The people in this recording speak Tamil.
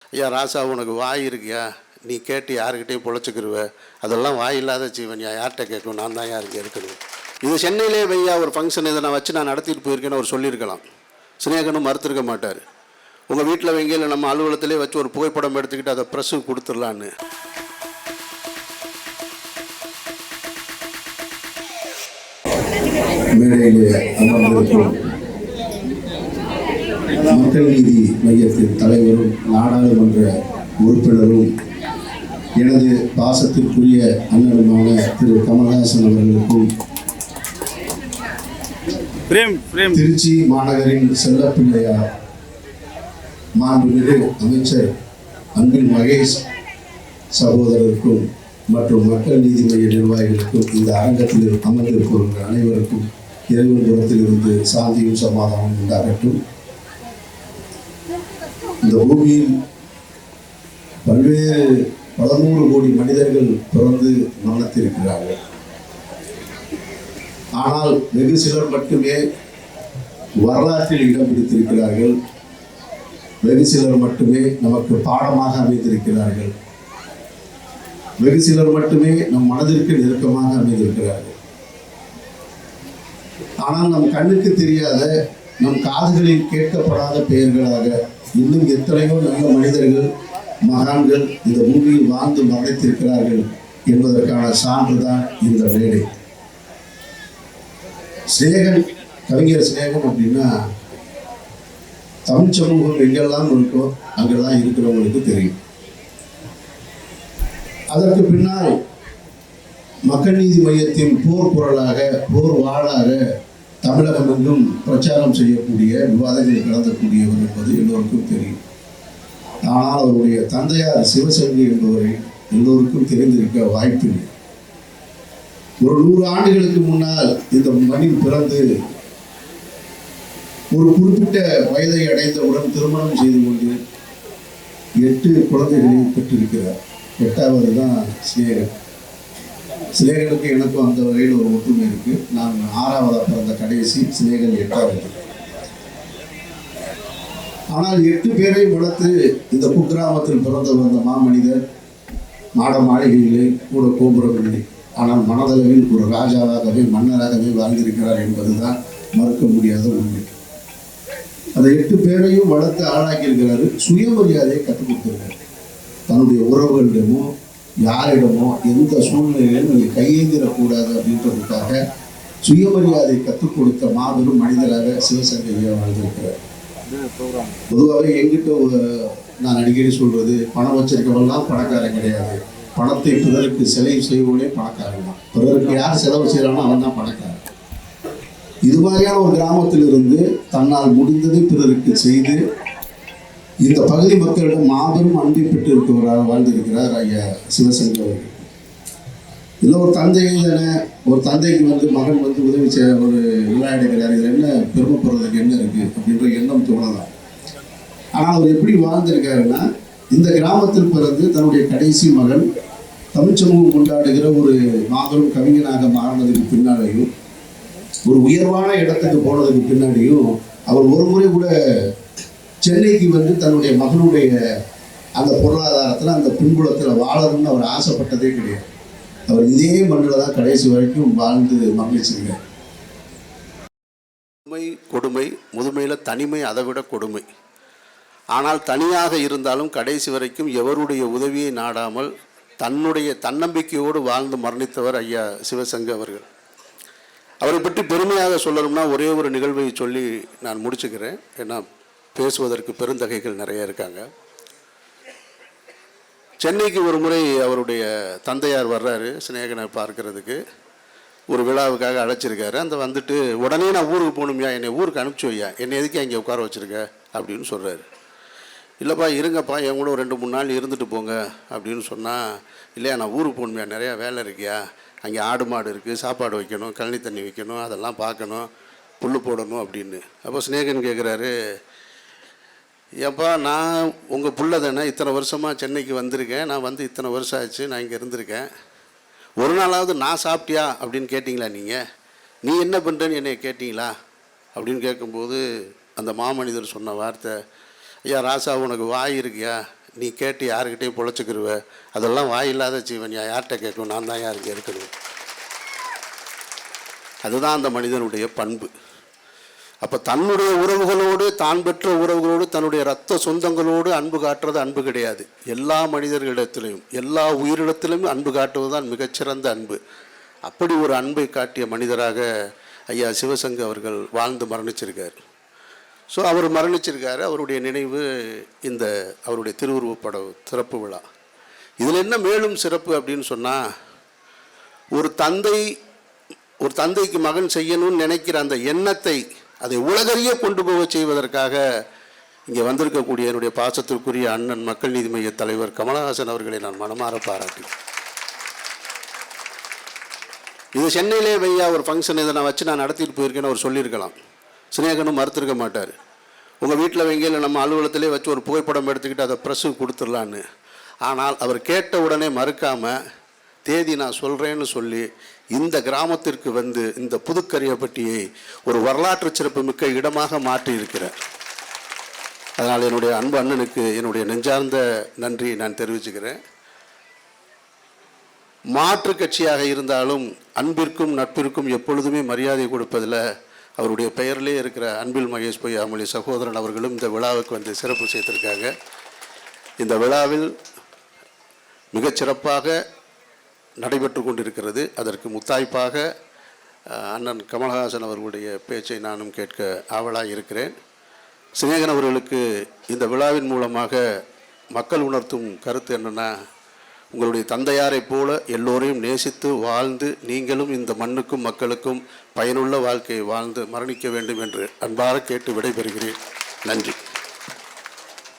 ஐயா ராசா, உனக்கு வாய் இருக்கியா? நீ கேட்டு யாருக்கிட்டையும் பொழைச்சிக்கிருவ. அதெல்லாம் வாய் இல்லாத ஜீவன், யார்கிட்ட கேட்கணும்? நான் தான் யாருக்கு இருக்கணும். இது சென்னையிலே வையா ஒரு ஃபங்க்ஷன், இதை நான் வச்சு நான் நடத்திட்டு போயிருக்கேன்னு அவர் சொல்லியிருக்கலாம். சினேகனும் மறுத்திருக்க மாட்டார். உங்கள் வீட்டில் வைங்க, இல்லை நம்ம அலுவலகத்திலே வச்சு ஒரு புகைப்படம் எடுத்துக்கிட்டு அதை ப்ரெஸ்ஸுக்கு கொடுத்துடலான்னு. மேடையிலே அமர்ந்திருக்கும் மக்கள் நீதி மையத்தின் தலைவரும் நாடாளுமன்ற உறுப்பினரும் எனது பாசத்திற்குரிய அண்ணனுமான திரு கமல்ஹாசன் அவர்களுக்கும், திருச்சி மாநகரின் செல்லப்பிள்ளையார் மாண்புமிகு அமைச்சர் அன்பில் மகேஷ் சகோதரருக்கும் மற்றும் மக்கள் நீதி மைய நிர்வாகிகளுக்கும், இந்த அரங்கத்தில் அமர்ந்திருப்பவர்கள் அனைவருக்கும் இறைவன் புறத்திலிருந்து சாந்தியும் சமாதானம் உண்டாகட்டும். இந்த பூமியில் பல்வேறு பல நூறு கோடி மனிதர்கள் பிறந்து மரணத்திருக்கிறார்கள். ஆனால் வெகு சிலர் மட்டுமே வரலாற்றில் இடம் பிடித்திருக்கிறார்கள். வெகு சிலர் மட்டுமே நமக்கு பாடமாக அமைந்திருக்கிறார்கள். வெகு சிலர் மட்டுமே நம் மனதிற்கு நெருக்கமாக அமைந்திருக்கிறார்கள். ஆனால் நம் கண்ணுக்கு தெரியாத, நம் காதுகளில் கேட்கப்படாத பெயர்களாக இன்னும் எத்தனையோ நல்ல மனிதர்கள், மகான்கள் இந்த பூமியில் வாழ்ந்து மறைத்திருக்கிறார்கள் என்பதற்கான சான்றுதான் இந்த மேடை. சினேகன், கவிஞர் சினேகன் அப்படின்னா தமிழ் சமூகம் எங்கெல்லாம் இருக்கோ அங்கெல்லாம் இருக்கிறவங்களுக்கு தெரியும். அதற்கு பின்னால் மக்கள் நீதி மையத்தின் போர் குரலாக, போர் வாழாக தமிழகம் எங்கும் பிரச்சாரம் செய்யக்கூடிய, விவாதங்கள் நடத்தக்கூடியவர் என்பது எல்லோருக்கும் தெரியும். ஆனால் அவருடைய தந்தையார் சிவசங்கி என்பவரை எல்லோருக்கும் தெரிந்திருக்க வாய்ப்பில்லை. ஒரு 100 ஆண்டுகளுக்கு முன்னால் இந்த மண்ணில் பிறந்து ஒரு குறிப்பிட்ட வயதை அடைந்தவுடன் திருமணம் செய்து கொண்டு 8 குழந்தைகளை பெற்றிருக்கிறார். 8வது தான் சினேகன். சினேகனுக்கு எனக்கும் அந்த வகையில் ஒரு ஒற்றுமை இருக்கு. நான் 6வது பிறந்த கடைசி, சினேகன் 8வது. ஆனால் 8 பேரை வளர்த்து இந்த குக்கிராமத்தில் பிறந்த வந்த மாமனிதர் மாட மாளிகையிலே கூட கோபுரம் இல்லை, ஆனால் மனதளவில் ஒரு ராஜாவாகவே மன்னராகவே வாழ்ந்திருக்கிறார் என்பதுதான் மறுக்க முடியாத உண்மை. அந்த 8 பேரையும் வளர்த்து ஆளாக்கியிருக்கிறாரு. சுயமரியாதையை கற்றுக் கொடுத்திருக்காரு. தன்னுடைய உறவுகளிடமோ யாரிடமோ எந்த சூழ்நிலையிலும் நீங்கள் கையேந்திரக்கூடாது அப்படின்றதுக்காக சுயமரியாதை கற்றுக் கொடுத்த மாபெரும் மனிதராக சிவசங்கையா வாழ்ந்திருக்கிறார். பொதுவாகவே எங்கிட்ட நான் அடிக்கடி சொல்றது, பணம் வச்சிருக்கவெல்லாம் பணக்காரன் கிடையாது. பணத்தை பிறருக்கு செலவு செய்வனே பணக்காரன் தான். பிறருக்கு யார் செலவு செய்யறானோ அவன் தான் பணக்காரன். இது மாதிரியான ஒரு கிராமத்தில் இருந்து தன்னால் முடிந்ததை பிறருக்கு செய்து இந்த பகுதி மக்களிடம் மாபெரும் அன்பை பெற்று இருக்கிறவராக வாழ்ந்திருக்கிறார் ஐயா சிவசங்கர் அவர்கள். இல்லை ஒரு தந்தை தானே, ஒரு தந்தைக்கு மகன் உதவி செய்ய ஒரு விழா எடுக்கிறார், இதில் என்ன பெருமைப்படுறதுக்கு என்ன இருக்கு அப்படின்ற எண்ணம் தோணலாம். ஆனால் அவர் எப்படி வாழ்ந்திருக்காருன்னா, இந்த கிராமத்தில் பிறந்து தன்னுடைய கடைசி மகன் தமிழ் சமூகம் கொண்டாடுகிற ஒரு மாபெரும் கவிஞனாக மாறினதுக்கு பின்னாலேயும், ஒரு உயர்வான இடத்துக்கு போனதுக்கு பின்னாடியும், அவர் ஒரு முறை கூட சென்னைக்கு தன்னுடைய மகனுடைய அந்த பொருளாதாரத்தில், அந்த பின்புலத்தில் வாழணும்னு அவர் ஆசைப்பட்டதே கிடையாது. அவர் இதே மண்ணில் தான் கடைசி வரைக்கும் வாழ்ந்து மகிழ்ச்சிருக்கார். கொடுமை, முதுமையில் தனிமை அதை விட கொடுமை. ஆனால் தனியாக இருந்தாலும் கடைசி வரைக்கும் எவருடைய உதவியை நாடாமல் தன்னுடைய தன்னம்பிக்கையோடு வாழ்ந்து மரணித்தவர் ஐயா சிவசங்கர் அவர்கள். அவரை பற்றி பெருமையாக சொல்லணும்னா ஒரே ஒரு நிகழ்வை சொல்லி நான் முடிச்சுக்கிறேன். ஏன்னா பேசுவதற்கு பெருந்தகைகள் நிறைய இருக்காங்க. சென்னைக்கு ஒரு முறை அவருடைய தந்தையார் வர்றாரு சினேகனை பார்க்கறதுக்கு. ஒரு விழாவுக்காக அழைச்சிருக்காரு. அந்த வந்துட்டு உடனே நான் ஊருக்கு போகணுமையா, என்னை ஊருக்கு அனுப்பிச்சி வையா, என்னை எதுக்கு இங்கே உட்கார வச்சுருக்க அப்படின்னு சொல்கிறாரு. இல்லைப்பா இருங்கப்பா, என் கூட ஒரு 2-3 நாள் இருந்துட்டு போங்க அப்படின்னு சொன்னால், இல்லையா நான் ஊருக்கு போகணுமையா, நிறையா வேலை இருக்கியா, அங்கே ஆடு மாடு இருக்குது, சாப்பாடு வைக்கணும், கழனி தண்ணி வைக்கணும், அதெல்லாம் பார்க்கணும், புல் போடணும் அப்படின்னு. அப்போ சினேகன் கேட்குறாரு, ஏப்பா நான் உங்கள் புள்ள தானே, இத்தனை வருஷமாக சென்னைக்கு வந்திருக்கேன், நான் இத்தனை வருஷம் ஆச்சு, நான் இங்கே இருந்திருக்கேன், ஒரு நாளாவது நான் சாப்பிட்டியா அப்படின்னு கேட்டிங்களா, நீங்கள் நீ என்ன பண்ணுறேன்னு என்னை கேட்டிங்களா அப்படின்னு கேட்கும்போது அந்த மாமனிதர் சொன்ன வார்த்தை, ஐயா ராசா, உனக்கு வாய் இருக்கியா? நீ கேட்டு யாருக்கிட்டையும் பொழைச்சிக்கிருவ, அதெல்லாம் வாயில்லாத ஜீவன், யார்கிட்ட கேட்கணும், நான் தான் யாருக்கு இருக்கணும். அதுதான் அந்த மனிதனுடைய பண்பு. அப்போ தன்னுடைய உறவுகளோடு, தான் பெற்ற உறவுகளோடு, தன்னுடைய இரத்த சொந்தங்களோடு அன்பு காட்டுறது அன்பு கிடையாது. எல்லா மனிதர்களிடத்திலையும், எல்லா உயிரிடத்திலும் அன்பு காட்டுவது தான் மிகச்சிறந்த அன்பு. அப்படி ஒரு அன்பை காட்டிய மனிதராக ஐயா சிவசங்கு அவர்கள் வாழ்ந்து மரணிச்சிருக்கார். ஸோ அவர் மரணிச்சிருக்காரு. அவருடைய நினைவு இந்த அவருடைய திருவுருவப்பட சிறப்பு விழா. இதில் என்ன மேலும் சிறப்பு அப்படின்னு சொன்னால், ஒரு தந்தைக்கு மகன் செய்யணும்னு நினைக்கிற அந்த எண்ணத்தை அதை உலகறிய கொண்டு போக செய்வதற்காக இங்கே வந்திருக்கக்கூடிய என்னுடைய பாசத்திற்குரிய அண்ணன் மக்கள் நீதி மைய தலைவர் கமலஹாசன் அவர்களை நான் மனமாற பாராட்டினேன். இது சென்னையிலே வையா ஒரு ஃபங்க்ஷன் இதை நான் வச்சு நான் நடத்திட்டு போயிருக்கேன்னு அவர் சொல்லியிருக்கலாம். சினேகனும் மறுத்திருக்க மாட்டார். உங்கள் வீட்டில் வைங்க, இல்லை நம்ம அலுவலகத்திலே வச்சு ஒரு புகைப்படம் எடுத்துக்கிட்டு அதை ப்ரெஸ்ஸுக்கு கொடுத்துடலான்னு. ஆனால் அவர் கேட்ட உடனே மறுக்காமல் தேதி நான் சொல்கிறேன்னு சொல்லி இந்த கிராமத்திற்கு வந்து இந்த புதுக்கரியப்பட்டியை ஒரு வரலாற்று சிறப்பு மிக்க இடமாக மாற்றி இருக்கிறார். அதனால் என்னுடைய அன்பு அண்ணனுக்கு என்னுடைய நெஞ்சார்ந்த நன்றி நான் தெரிவிச்சுக்கிறேன். மாற்று கட்சியாக இருந்தாலும் அன்பிற்கும் நட்பிற்கும் எப்பொழுதுமே மரியாதை கொடுப்பதில் அவருடைய பெயரிலே இருக்கிற அன்பில் மகேஷ் பொய்யாமொழி சகோதரன் அவர்களும் இந்த விழாவுக்கு வந்து சிறப்பு செய்திருக்காங்க. இந்த விழாவில் மிகச்சிறப்பாக நடைபெற்று கொண்டிருக்கிறது. அதற்கு முத்தாய்ப்பாக அண்ணன் கமலஹாசன் அவர்களுடைய பேச்சை நானும் கேட்க ஆவலாக இருக்கிறேன். சினேகன் அவர்களுக்கு இந்த விழாவின் மூலமாக மக்கள் உணர்த்தும் கருத்து என்னென்னா, உங்களுடைய தந்தையாரைப் போல எல்லோரையும் நேசித்து வாழ்ந்து நீங்களும் இந்த மண்ணுக்கும் மக்களுக்கும் பயனுள்ள வாழ்க்கையை வாழ்ந்து மரணிக்க வேண்டும் என்று அன்பாக கேட்டு விடைபெறுகிறேன். நன்றி.